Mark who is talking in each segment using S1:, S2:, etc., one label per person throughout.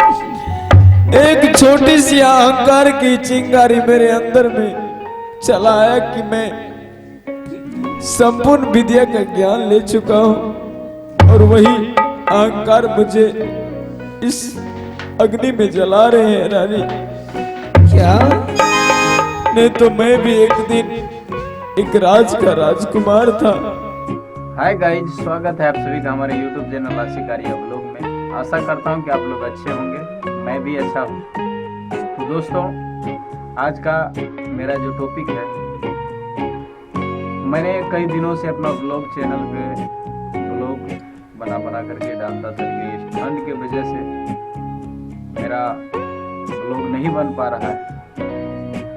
S1: एक छोटी सी अहंकार की चिंगारी मेरे अंदर में चलाया कि मैं संपूर्ण विद्या का ज्ञान ले चुका हूं और वही अहंकार मुझे इस अग्नि में जला रहे हैं रानी।
S2: क्या?
S1: नहीं तो मैं भी एक दिन एक राज का राजकुमार था।
S3: हाय गाइज, स्वागत है आप सभी का हमारे YouTube चैनल आशिक आर्या व्लॉग में। आशा करता हूं कि आप लोग अच्छे होंगे, मैं भी अच्छा हूं। तो दोस्तों, आज का मेरा जो टॉपिक है, मैंने कई दिनों से अपना व्लॉग चैनल पे व्लॉग बना करके डालता था, लेकिन ठंड की वजह से मेरा व्लॉग नहीं बन पा रहा है।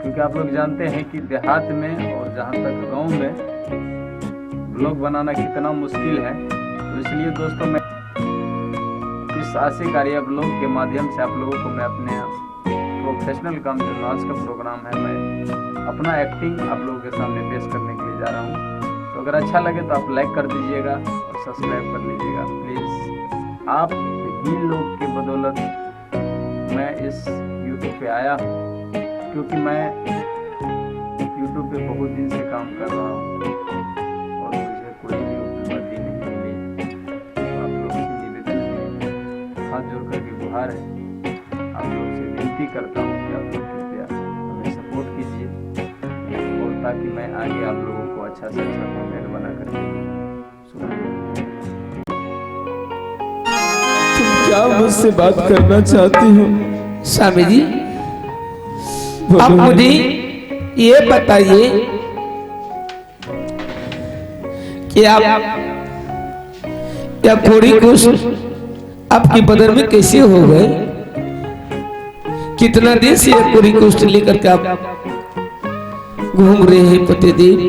S3: क्योंकि आप लोग जानते हैं कि देहात में और जहाँ तक गांव में व्लॉग बनाना कितना मुश्किल है। तो इसलिए दोस्तों, मैं इस आशिक आर्या व्लॉग के माध्यम से आप लोगों को मैं अपने प्रोफेशनल काम जो नाच का प्रोग्राम है, मैं अपना एक्टिंग आप लोगों के सामने पेश करने के लिए जा रहा हूँ। तो अगर अच्छा लगे तो आप लाइक कर दीजिएगा और सब्सक्राइब कर लीजिएगा प्लीज़। आप ही लोग की बदौलत मैं इस यूट्यूब पे आया हूँ, क्योंकि मैं यूट्यूब पे बहुत दिन से काम कर रहा हूँ और मुझे कोई भी उपलब्धि नहीं मिली। तो आप लोग से निवेदन है, हाथ जोड़ करके गुहार है, आप लोग से विनती करता हूँ कि आप लोग कृपया हमें सपोर्ट कीजिए, और ताकि मैं आगे आप लोगों को अच्छा से अच्छा कंटेंट बना करके सुनाऊं।
S1: तुम क्या मुझसे बात करना चाहती हो?
S2: स्वामी जी, आप मुझे ये बताइए कि आप या कोड़ी कुछ आपके बदन में कैसे हो गए? कितना दिन से ये कोड़ी कुछ लेकर के आप घूम रहे हैं पतिदेव?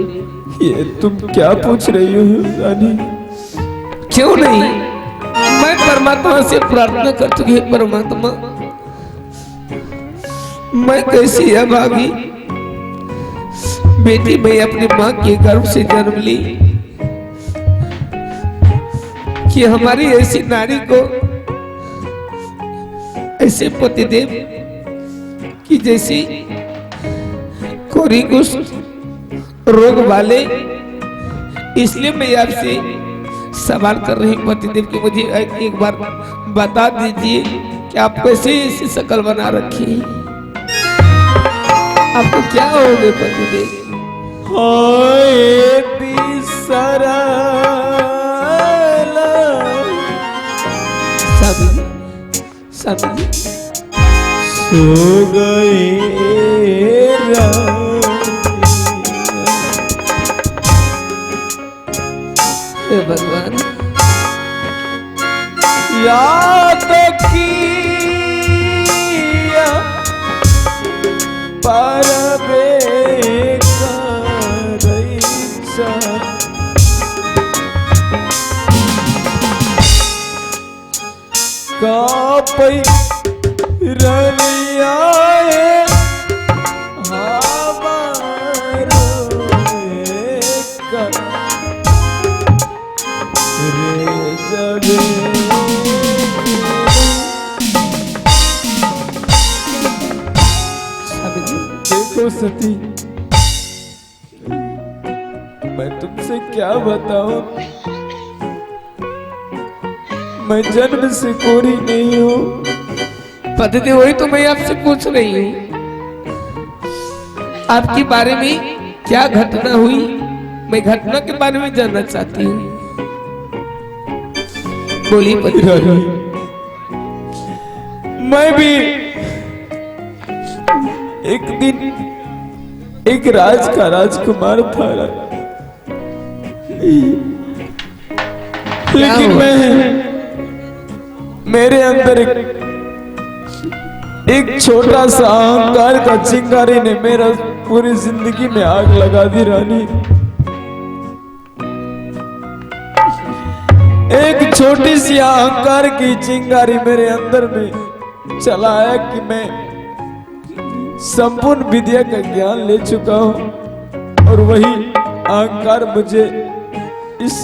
S1: ये तुम क्या पूछ रही हो रानी?
S2: क्यों नहीं, मैं परमात्मा से प्रार्थना कर चुकी है। परमात्मा, मैं कैसी अभागी बेटी, मैं अपनी माँ के गर्भ से जन्म ली कि हमारी ऐसी नारी को ऐसे पतिदेव की जैसी कोरी कुष्ठ रोग वाले। इसलिए मैं आपसे सवाल कर रही हूँ पतिदेव कि मुझे एक बार बता दीजिए कि आप कैसे ऐसी शक्ल बना रखी है, आपको क्या हो गए पतिदेव? स्वामी
S1: सो गए
S2: भगवान,
S1: याद किया पर कापई रलिया देखो सती, मैं तुमसे क्या बताऊं? मैं जन्म से कोरी नहीं हूँ
S2: पतिदेव। वही तो मैं आपसे पूछ रही हूँ, आपके बारे में क्या घटना हुई, मैं घटना के बारे में जानना चाहती हूँ। बोलिए पतिदेव।
S1: मैं भी एक दिन एक राज का राजकुमार था, लेकिन मेरे अंदर एक छोटा सा अहंकार का चिंगारी ने मेरा पूरी जिंदगी में आग लगा दी रानी। एक छोटी सी अहंकार की चिंगारी मेरे अंदर में चलाया कि मैं संपूर्ण विद्या का ज्ञान ले चुका हूं और वही अहंकार मुझे इस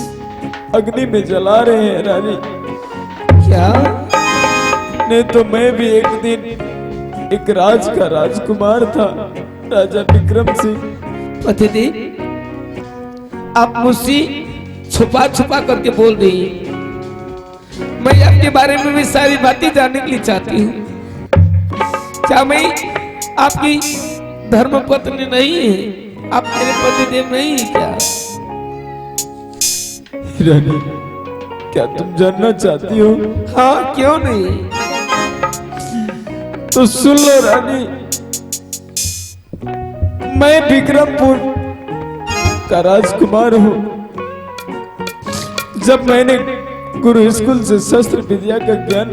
S1: अग्नि में जला रहे हैं रानी।
S2: क्या?
S1: नहीं तो मैं भी एक दिन एक राज का राजकुमार था, राजा विक्रम सिंह।
S2: पतिदेव, आप मुझसे छुपा छुपा करके बोल रही हैं। मैं आपके बारे में भी सारी बातें जानने के लिए चाहती हूँ। क्या मैं आपकी धर्मपत्नी नहीं है? आप मेरे पतिदेव नहीं है क्या?
S1: रानी, क्या तुम जानना चाहती हो?
S2: हाँ, क्यों नहीं?
S1: तो सुन लो रानी, मैं विक्रमपुर का राजकुमार हूँ। जब मैंने गुरु स्कूल से शस्त्र विद्या का ज्ञान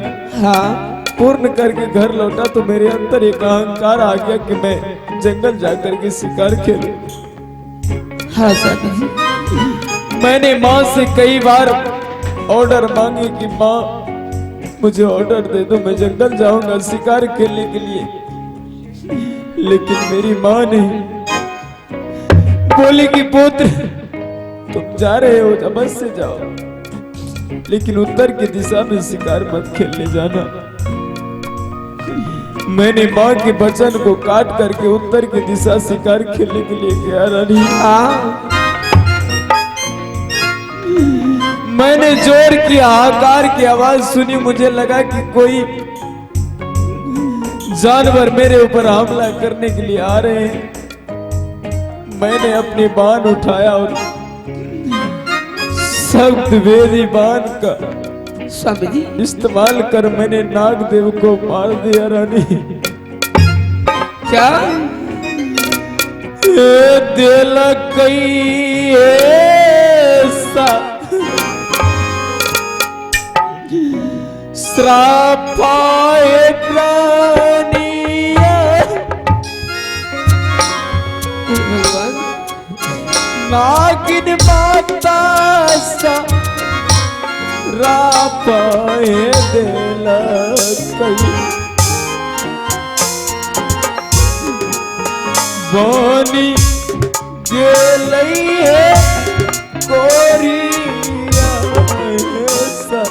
S1: पूर्ण करके घर लौटा तो मेरे अंदर एक अहंकार आ गया कि मैं जंगल जाकर के शिकार खेलूं।
S2: हाँ स्वामी जी।
S1: मैंने माँ से कई बार ऑर्डर मांगे कि माँ मुझे ऑर्डर दे दो, मैं जंगल जाऊंगा शिकार खेलने के लिए। लेकिन मेरी माँ ने बोली कि पुत्र तुम जा रहे हो अवश्य जाओ, लेकिन उत्तर की दिशा में शिकार मत खेलने जाना। मैंने माँ के वचन को काट करके उत्तर की दिशा शिकार खेलने के लिए गया रानी। मैंने जोर की हाहाकार की आवाज सुनी, मुझे लगा कि कोई जानवर मेरे ऊपर हमला करने के लिए आ रहे हैं। मैंने अपनी बाण उठाया और सख्त वेदी बाण का
S2: स्वामी जी
S1: इस्तेमाल कर मैंने नागदेव को मार दिया रानी।
S2: क्या?
S1: दिल कई ऐसा श्रापाए प्राणिया,
S2: भगवान
S1: नागिन माता सा रापाए दिल कई वानी गेलई है कोरिया सा